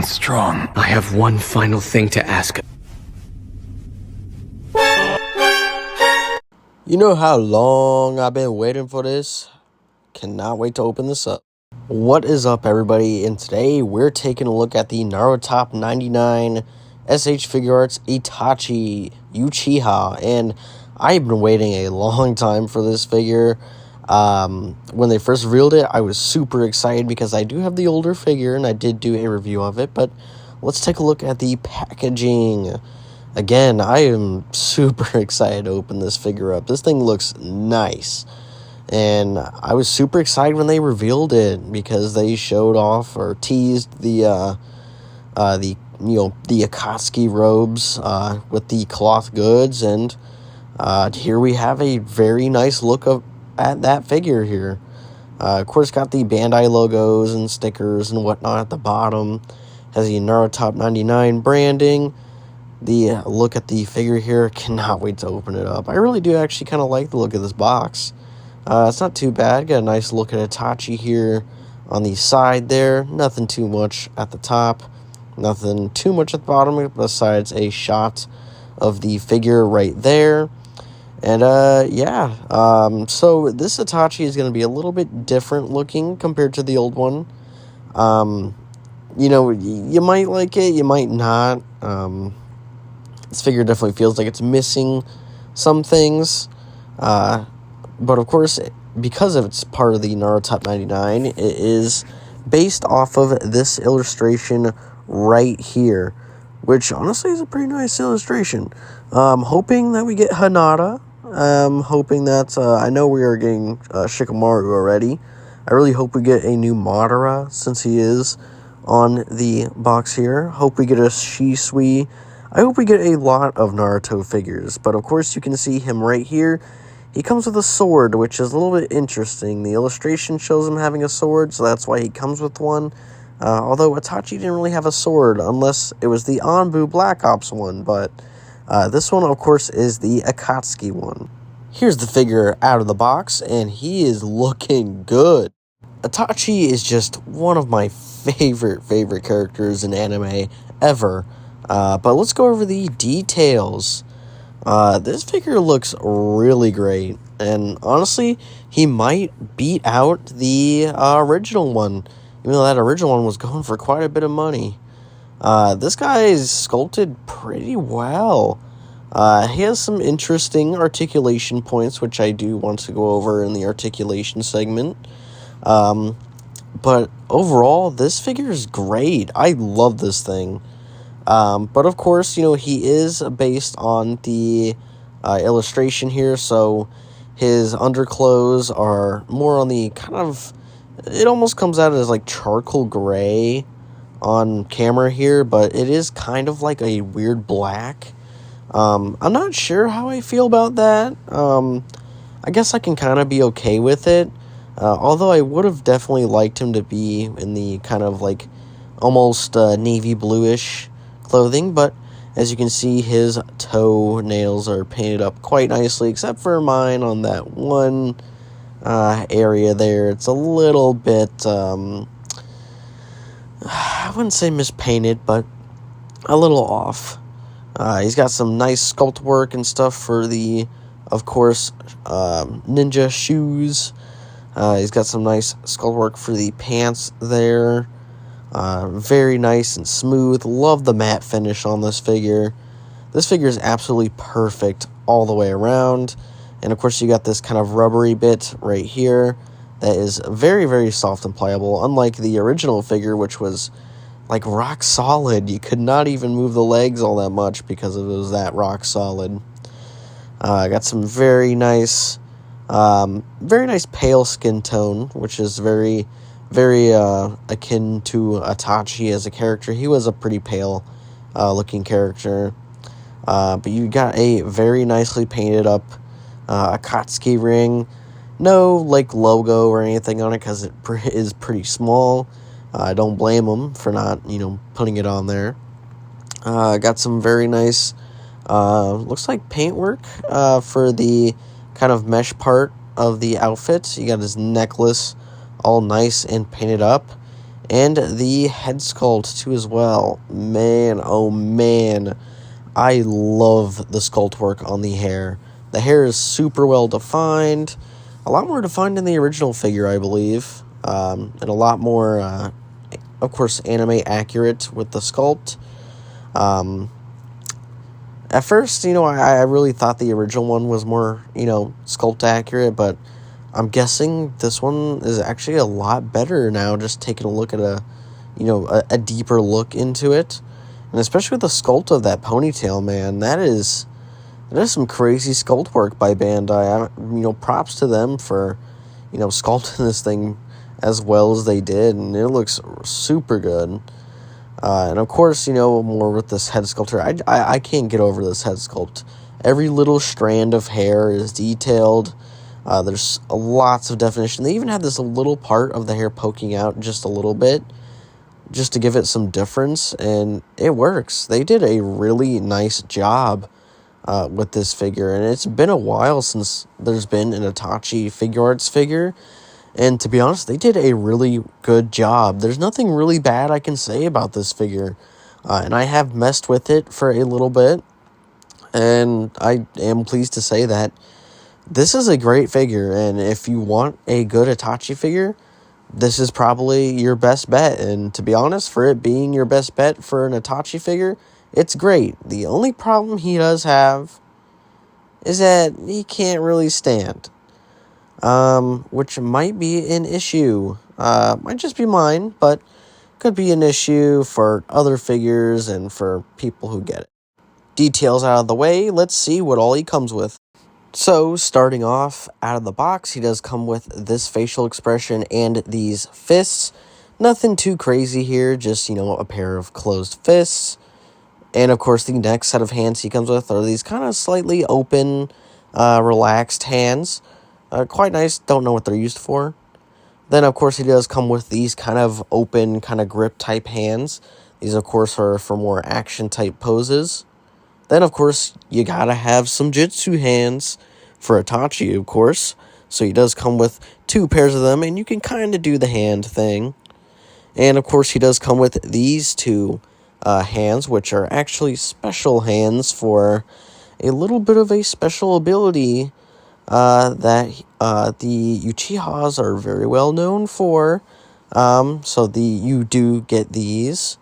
and strong. I have one final thing to ask. You know how long I've been waiting for this? Cannot wait to open this up. What is up, everybody? And today we're taking a look at the narutop99 SH Figuarts Itachi Uchiha. And I've been waiting a long time for this figure. When they first revealed it, I was super excited because I do have the older figure and I did do a review of it. But let's take a look at the packaging. Again, I am super excited to open this figure up. This thing looks nice. And I was super excited when they revealed it because they showed off or teased the Akatsuki robes with the cloth goods, and here we have a very nice look at that figure here. Of course, got the Bandai logos and stickers and whatnot at the bottom. Has the narutop99 branding. The look at the figure here, cannot wait to open it up. I really do actually kind of like the look of this box. It's not too bad. Got a nice look at Itachi here on the side there. Nothing too much at the top. Nothing too much at the bottom besides a shot of the figure right there. And so this Itachi is going to be a little bit different looking compared to the old one. You might like it, you might not. This figure definitely feels like it's missing some things. But of course, because it's part of the narutop99, it is based off of this illustration right here, which honestly is a pretty nice illustration. Hoping that we get Hinata. Hoping that, I know we are getting Shikamaru already. I really hope we get a new Madara since he is on the box here. Hope we get a Shisui. I hope we get a lot of Naruto figures, but of course you can see him right here. He comes with a sword, which is a little bit interesting. The illustration shows him having a sword, so that's why he comes with one. Although Itachi didn't really have a sword, unless it was the Anbu Black Ops one, but this one, of course, is the Akatsuki one. Here's the figure out of the box, and he is looking good. Itachi is just one of my favorite characters in anime ever. But let's go over the details. This figure looks really great, and honestly, he might beat out the original one, even though that original one was going for quite a bit of money. This guy is sculpted pretty well. He has some interesting articulation points, which I do want to go over in the articulation segment. But overall, this figure is great. I love this thing. But of course, he is based on the illustration here, so his underclothes are more on the kind of, it almost comes out as like charcoal gray on camera here, but it is kind of like a weird black. I'm not sure how I feel about that. I guess I can kind of be okay with it, although I would have definitely liked him to be in the kind of like almost navy bluish clothing, but as you can see, his toenails are painted up quite nicely, except for mine on that one area there. It's a little bit, I wouldn't say mispainted, but a little off. He's got some nice sculpt work and stuff for the, of course, ninja shoes. He's got some nice sculpt work for the pants there. Very nice and smooth. Love the matte finish on this figure. This figure is absolutely perfect all the way around. And of course you got this kind of rubbery bit right here that is very, very soft and pliable, unlike the original figure, which was like rock solid. You could not even move the legs all that much because it was that rock solid. Got some very nice pale skin tone, which is very akin to Itachi as a character. He was a pretty pale looking character. But you got a very nicely painted up Akatsuki ring. No like logo or anything on it because it is pretty small. I don't blame them for not, putting it on there. Got some very nice, looks like paintwork for the kind of mesh part of the outfit. You got his necklace all nice and painted up. And the head sculpt, too, as well. Man, oh man. I love the sculpt work on the hair. The hair is super well defined. A lot more defined than the original figure, I believe. And a lot more, of course, anime accurate with the sculpt. At first, I really thought the original one was more, sculpt accurate, but I'm guessing this one is actually a lot better now, just taking a look at a deeper look into it. And especially with the sculpt of that ponytail, man, that is some crazy sculpt work by Bandai. Props to them for, sculpting this thing as well as they did, and it looks super good. And of course, more with this head sculpture. I can't get over this head sculpt. Every little strand of hair is detailed. There's lots of definition. They even have this little part of the hair poking out just a little bit, just to give it some difference, and it works. They did a really nice job with this figure, and it's been a while since there's been an Itachi figuarts figure. And to be honest, they did a really good job. There's nothing really bad I can say about this figure. And I have messed with it for a little bit. And I am pleased to say that this is a great figure. And if you want a good Itachi figure, this is probably your best bet. And to be honest, for it being your best bet for an Itachi figure, it's great. The only problem he does have is that he can't really stand. Which might be an issue. Might just be mine, but could be an issue for other figures and for people who get it. Details out of the way, let's see what all he comes with. So, starting off out of the box, he does come with this facial expression and these fists. Nothing too crazy here, just, a pair of closed fists. And, of course, the next set of hands he comes with are these kind of slightly open, relaxed hands. Quite nice. Don't know what they're used for. Then, of course, he does come with these kind of open, kind of grip type hands. These, of course, are for more action type poses. Then, of course, you gotta have some jutsu hands for Itachi, of course. So he does come with 2 pairs of them, and you can kind of do the hand thing. And, of course, he does come with these 2 hands, which are actually special hands for a little bit of a special ability that the Uchihas are very well known for. So you do get these.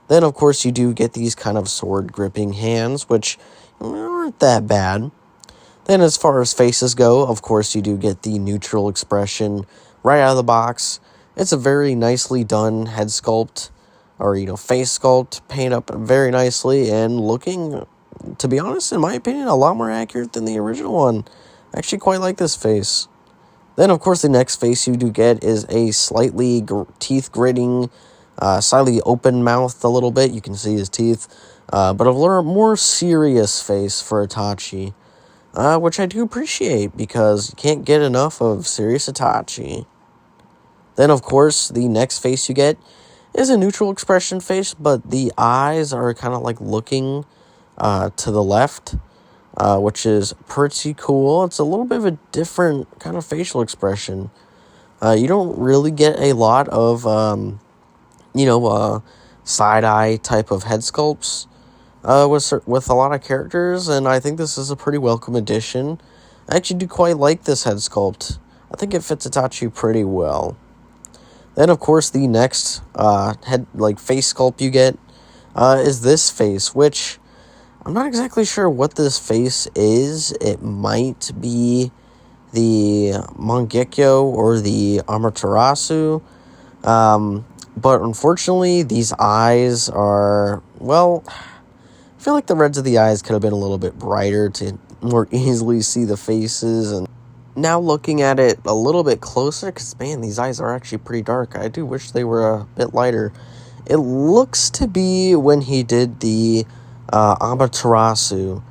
Then, of course, you do get these kind of sword gripping hands, which aren't that bad. Then, as far as faces go, of course, you do get the neutral expression right out of the box. It's a very nicely done head sculpt, or, face sculpt, paint up very nicely, and looking, to be honest, in my opinion, a lot more accurate than the original one. I actually quite like this face. Then, of course, the next face you do get is a slightly teeth gritting, slightly open mouthed a little bit. You can see his teeth. But a little more serious face for Itachi. Which I do appreciate, because you can't get enough of serious Itachi. Then, of course, the next face you get is a neutral expression face, but the eyes are kind of like looking to the left. Which is pretty cool. It's a little bit of a different kind of facial expression. You don't really get a lot of, side-eye type of head sculpts with a lot of characters, and I think this is a pretty welcome addition. I actually do quite like this head sculpt. I think it fits Itachi pretty well. Then, of course, the next face sculpt you get is this face, which I'm not exactly sure what this face is. It might be the Mangekyo or the Amaterasu. But unfortunately, these eyes are, well, I feel like the reds of the eyes could have been a little bit brighter to more easily see the faces. And now looking at it a little bit closer, because, man, these eyes are actually pretty dark. I do wish they were a bit lighter. It looks to be when he did the Amaterasu.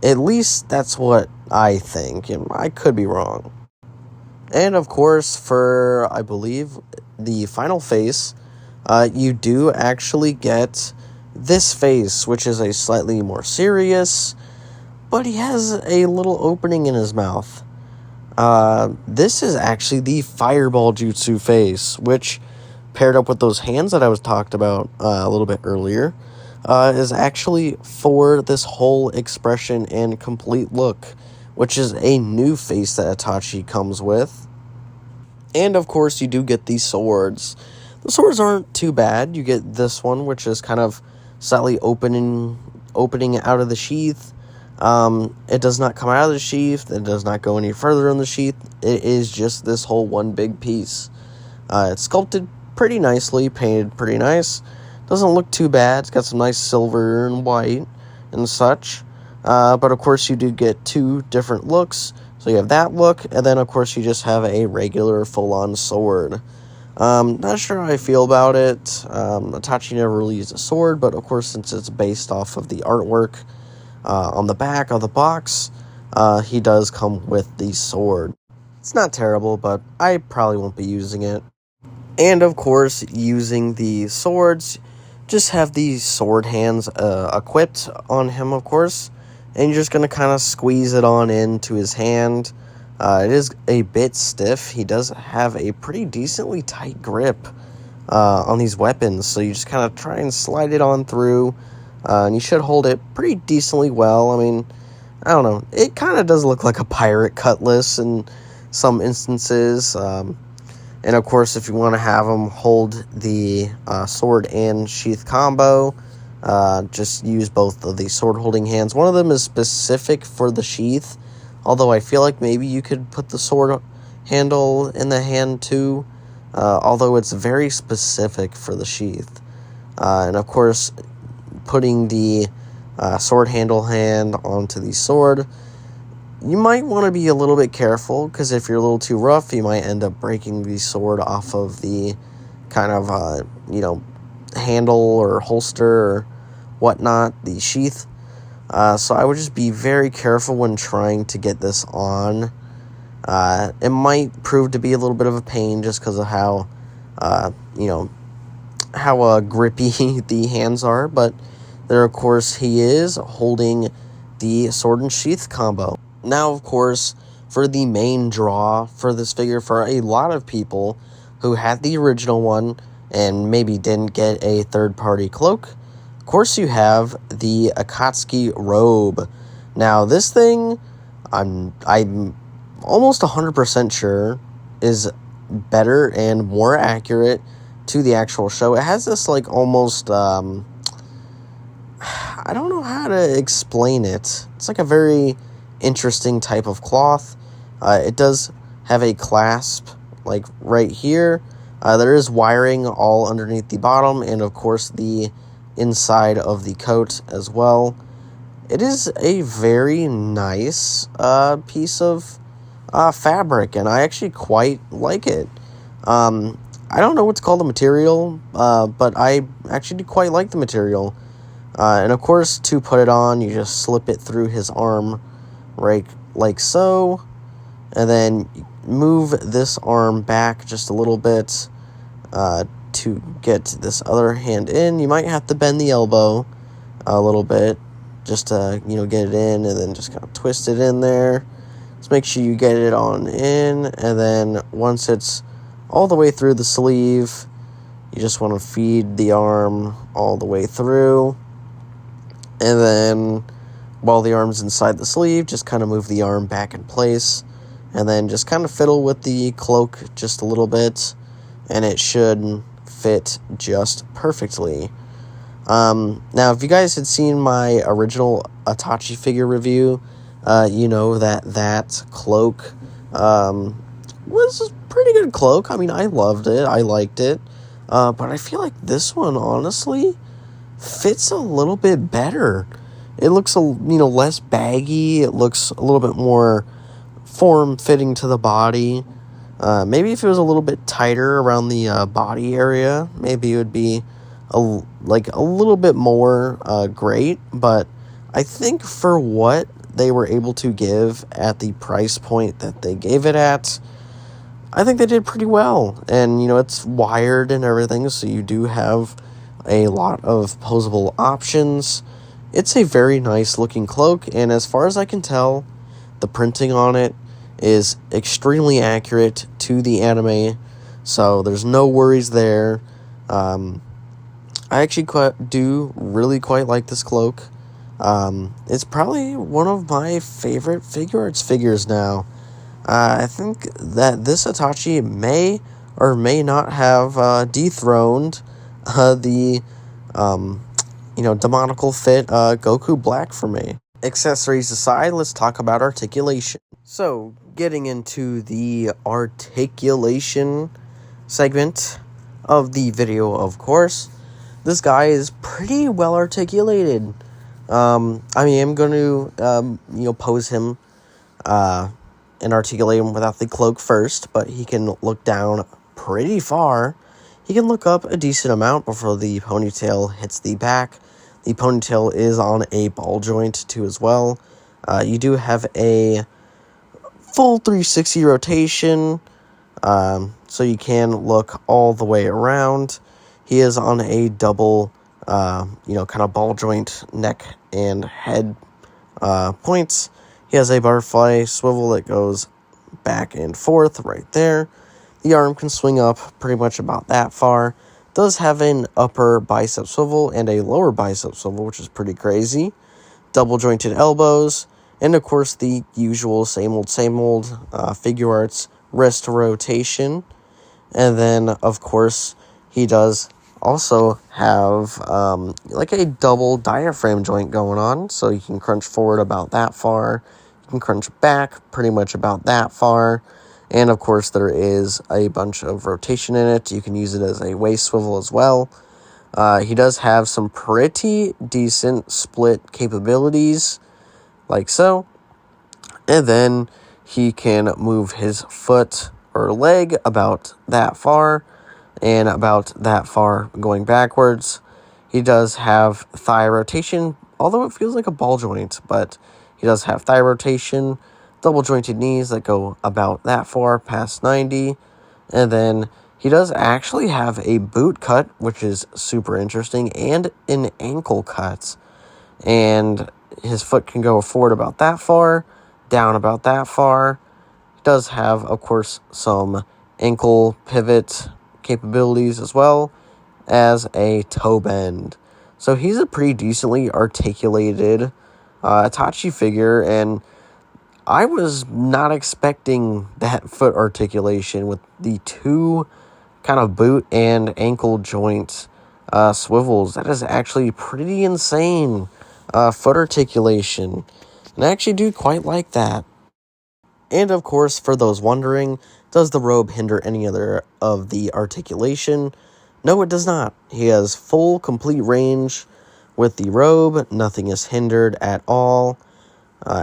At least that's what I think, and I could be wrong. And of course, for, I believe, the final face, you do actually get this face, which is a slightly more serious, but he has a little opening in his mouth. This is actually the Fireball Jutsu face, which paired up with those hands that I was talked about a little bit earlier, is actually for this whole expression and complete look, which is a new face that Itachi comes with. And of course, you do get these swords. The swords aren't too bad. You get this one, which is kind of slightly opening out of the sheath. It does not come out of the sheath. It does not go any further in the sheath. It is just this whole one big piece. It's sculpted pretty nicely, painted pretty nice. Doesn't look too bad. It's got some nice silver and white and such. But of course, you do get two different looks. So you have that look, and then of course you just have a regular full-on sword. Not sure how I feel about it. Itachi never really used a sword, but of course, since it's based off of the artwork on the back of the box, he does come with the sword. It's not terrible, but I probably won't be using it. And of course, using the swords, just have these sword hands equipped on him, of course. And you're just going to kind of squeeze it on into his hand. It is a bit stiff. He does have a pretty decently tight grip on these weapons. So you just kind of try and slide it on through. And you should hold it pretty decently well. I mean, I don't know. It kind of does look like a pirate cutlass in some instances. And of course, if you want to have him hold the sword and sheath combo, just use both of the sword holding hands. One of them is specific for the sheath, although I feel like maybe you could put the sword handle in the hand too, although it's very specific for the sheath. And of course, putting the sword handle hand onto the sword, you might want to be a little bit careful, because if you're a little too rough, you might end up breaking the sword off of the kind of, handle or holster or whatnot, the sheath. So I would just be very careful when trying to get this on. It might prove to be a little bit of a pain just because of how grippy the hands are, but there, of course, he is holding the sword and sheath combo. Now, of course, for the main draw for this figure, for a lot of people who had the original one and maybe didn't get a third-party cloak, of course you have the Akatsuki robe. Now, this thing, I'm almost 100% sure is better and more accurate to the actual show. It has this, almost, I don't know how to explain it. It's like a very interesting type of cloth. It does have a clasp, right here. There is wiring all underneath the bottom, and of course the inside of the coat as well. It is a very nice piece of fabric, and I actually quite like it. I don't know what's called the material, but I actually quite like the material. And of course, to put it on, you just slip it through his arm, right, like so, and then move this arm back just a little bit to get this other hand in. You might have to bend the elbow a little bit just to, get it in, and then just kind of twist it in there. Just make sure you get it on in, and then once it's all the way through the sleeve, you just want to feed the arm all the way through. And then while the arm's inside the sleeve, just kind of move the arm back in place, and then just kind of fiddle with the cloak just a little bit, and it should fit just perfectly. Now, if you guys had seen my original Itachi figure review, you know that cloak was a pretty good cloak. I mean, I loved it. I liked it. But I feel like this one, honestly, fits a little bit better. It looks less baggy. It looks a little bit more form-fitting to the body. Maybe if it was a little bit tighter around the body area, maybe it would be a little bit more great. But I think for what they were able to give at the price point that they gave it at, I think they did pretty well. And, it's wired and everything, so you do have a lot of posable options. It's a very nice looking cloak, and as far as I can tell, the printing on it is extremely accurate to the anime. So there's no worries there. I actually do really quite like this cloak. It's probably one of my favorite figuarts figures now. I think that this Itachi may or may not have dethroned the demonical fit Goku Black for me. Accessories aside, let's talk about articulation. So, getting into the articulation segment of the video, of course, this guy is pretty well articulated. I'm going to, pose him and articulate him without the cloak first, but he can look down pretty far. He can look up a decent amount before the ponytail hits the back. The ponytail is on a ball joint too as well. You do have a full 360 rotation, so you can look all the way around. He is on a double, kind of ball joint neck and head points. He has a butterfly swivel that goes back and forth right there. The arm can swing up pretty much about that far. Does have an upper bicep swivel and a lower bicep swivel, which is pretty crazy. Double jointed elbows. And of course the usual same old figuarts wrist rotation. And then of course he does also have like a double diaphragm joint going on. So you can crunch forward about that far. You can crunch back pretty much about that far. And, of course, there is a bunch of rotation in it. You can use it as a waist swivel as well. He does have some pretty decent split capabilities, like so. And then he can move his foot or leg about that far and about that far going backwards. He does have thigh rotation, although it feels like a ball joint, but he does have thigh rotation. Double jointed knees that go about that far past 90. And then he does actually have a boot cut, which is super interesting, and an ankle cut. And his foot can go forward about that far, down about that far. He does have, of course, some ankle pivot capabilities as well as a toe bend. So he's a pretty decently articulated Itachi figure, and I was not expecting that foot articulation with the two kind of boot and ankle joint swivels. That is actually pretty insane foot articulation. And I actually do quite like that. And of course, for those wondering, does the robe hinder any other of the articulation? No, it does not. He has full, complete range with the robe. Nothing is hindered at all.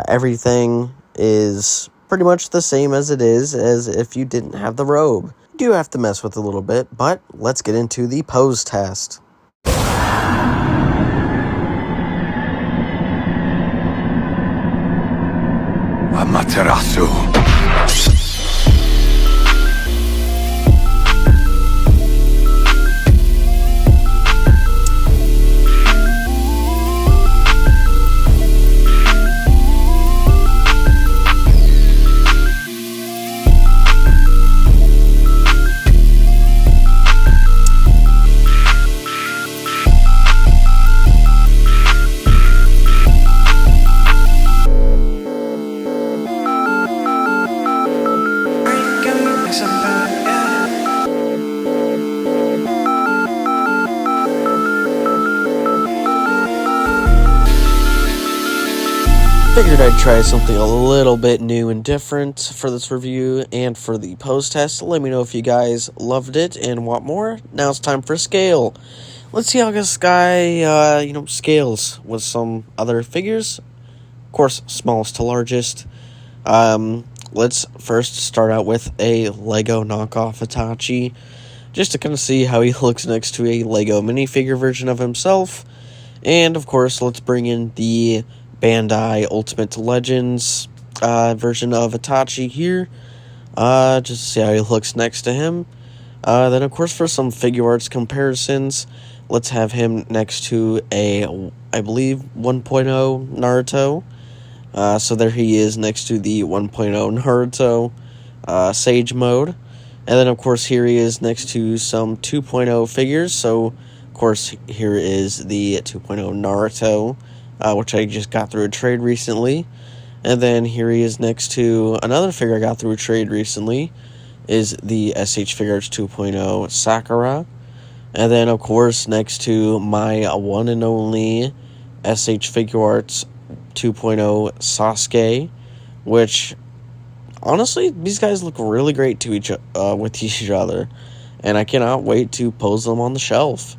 Everything is pretty much the same as it is as if you didn't have the robe. You do have to mess with it a little bit, but let's get into the pose test. Amaterasu. Figured I'd try something a little bit new and different for this review and for the pose test. Let me know if you guys loved it and want more. Now it's time for scale. Let's see how this guy, scales with some other figures. Of course, smallest to largest. Let's first start out with a Lego knockoff Itachi, just to kind of see how he looks next to a Lego minifigure version of himself. And, of course, let's bring in the Bandai Ultimate Legends version of Itachi here, just to see how he looks next to him. Then, of course, for some figuarts comparisons, let's have him next to a, I believe, 1.0 Naruto. So there he is next to the 1.0 Naruto Sage mode. And then, of course, here he is next to some 2.0 figures. So, of course, here is the 2.0 Naruto, which I just got through a trade recently. And then here he is next to another figure I got through a trade recently, is the SH Figuarts 2.0 Sakura. And then, of course, next to my one and only SH Figuarts 2.0 Sasuke, which, honestly, these guys look really great to with each other, and I cannot wait to pose them on the shelf.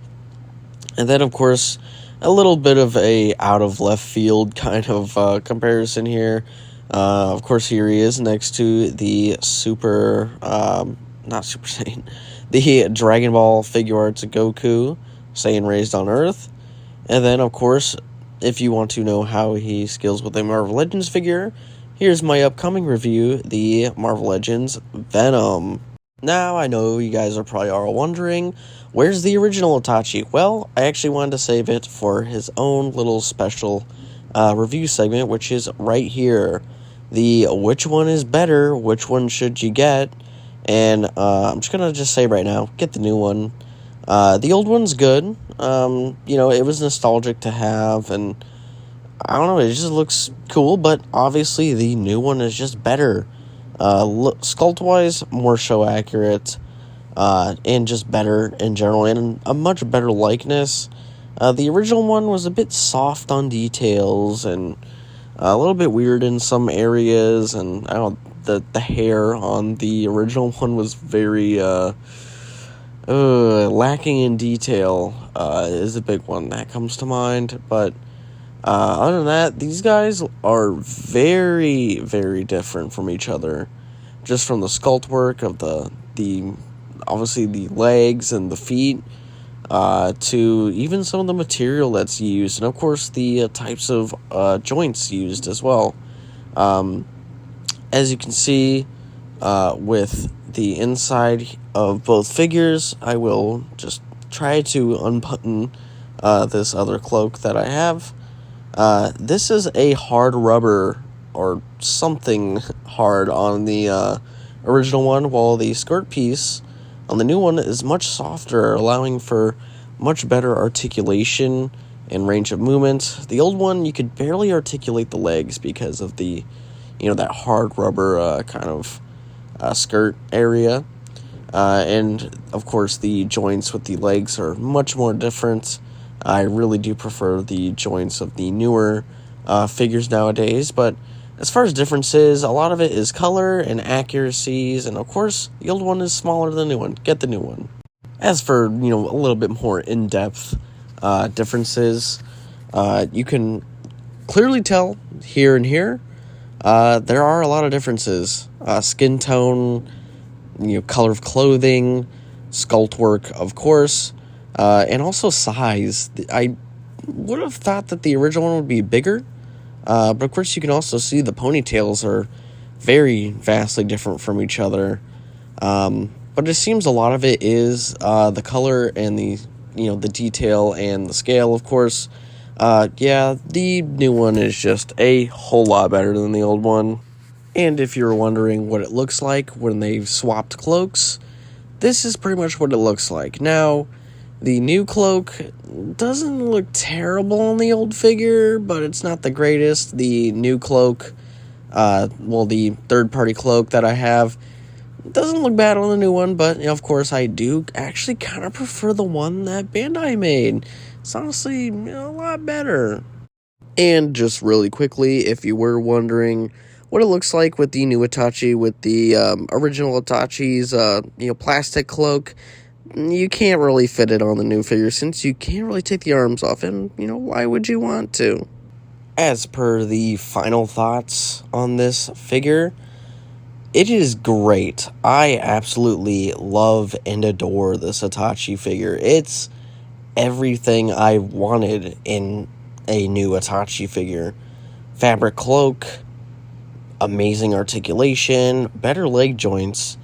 And then, of course, a little bit of a out of left field kind of comparison here. Of course, here he is next to the not Super Saiyan, the Dragon Ball Figuarts Goku, Saiyan raised on Earth. And then, of course, if you want to know how he scales with a Marvel Legends figure, here's my upcoming review, the Marvel Legends Venom. Now, I know you guys are probably all wondering, where's the original Itachi? Well, I actually wanted to save it for his own little special review segment, which is right here. The which one is better, which one should you get? And I'm just going to say right now, get the new one. The old one's good. It was nostalgic to have, and I don't know, it just looks cool, but obviously the new one is just better. Sculpt-wise, more show accurate, and just better in general, and a much better likeness. The original one was a bit soft on details, and a little bit weird in some areas, and I don't know, the hair on the original one was very, lacking in detail, is a big one that comes to mind, but other than that, these guys are very, very different from each other. Just from the sculpt work of the obviously the legs and the feet, to even some of the material that's used, and of course the types of joints used as well. As you can see, with the inside of both figures, I will just try to unbutton this other cloak that I have. This is a hard rubber or something hard on the original one, while the skirt piece on the new one is much softer, allowing for much better articulation and range of movement. The old one, you could barely articulate the legs because of the, that hard rubber kind of skirt area. And, of course, the joints with the legs are much more different. I really do prefer the joints of the newer figures nowadays, but as far as differences, a lot of it is color and accuracies, and of course, the old one is smaller than the new one. Get the new one. As for, a little bit more in-depth differences, you can clearly tell here and here, there are a lot of differences. Skin tone, color of clothing, sculpt work, of course, and also size. I would have thought that the original one would be bigger, but of course you can also see the ponytails are very vastly different from each other. But it seems a lot of it is the color and the detail and the scale, of course. The new one is just a whole lot better than the old one. And if you're wondering what it looks like when they've swapped cloaks, this is pretty much what it looks like. Now, the new cloak doesn't look terrible on the old figure, but it's not the greatest. The new cloak, the third-party cloak that I have, doesn't look bad on the new one, but, of course, I do actually kind of prefer the one that Bandai made. It's honestly a lot better. And just really quickly, if you were wondering what it looks like with the new Itachi, with the original Itachi's, plastic cloak, you can't really fit it on the new figure since you can't really take the arms off, and, why would you want to? As per the final thoughts on this figure, it is great. I absolutely love and adore this Itachi figure. It's everything I wanted in a new Itachi figure. Fabric cloak, amazing articulation, better leg joints,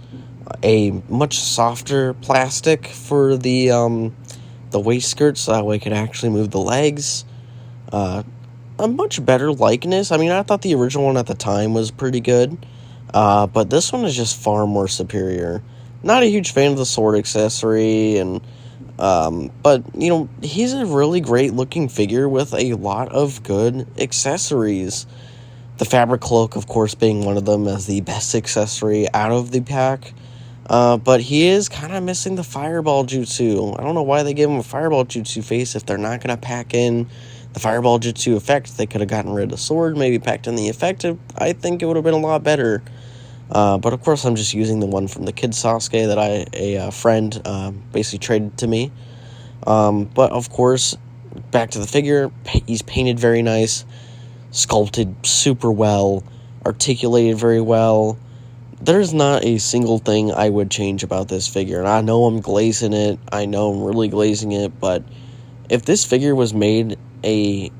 a much softer plastic for the waist skirt, so that way I could actually move the legs. A much better likeness. I mean, I thought the original one at the time was pretty good, but this one is just far more superior. not a huge fan of the sword accessory, and but, you know, he's a really great looking figure with a lot of good accessories. The fabric cloak, of course, being one of them as the best accessory out of the pack. But he is kind of missing the fireball jutsu. I don't know why they gave him a fireball jutsu face if they're not going to pack in the fireball jutsu effect. They could have gotten rid of the sword, maybe packed in the effect. I think it would have been a lot better. But of course, I'm just using the one from the Kid Sasuke that a friend basically traded to me. But of course, back to the figure. He's painted very nice, sculpted super well, articulated very well. There's not a single thing I would change about this figure. And I know I'm glazing it. I know I'm really glazing it. But if this figure was made an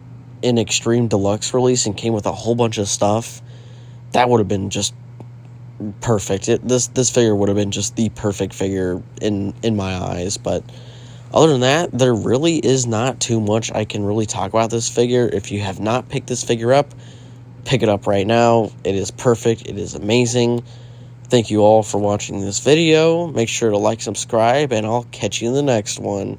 Extreme Deluxe release and came with a whole bunch of stuff, that would have been just perfect. This figure would have been just the perfect figure in my eyes. But other than that, there really is not too much I can really talk about this figure. If you have not picked this figure up, pick it up right now. It is perfect. It is amazing. Thank you all for watching this video. Make sure to like, subscribe, and I'll catch you in the next one.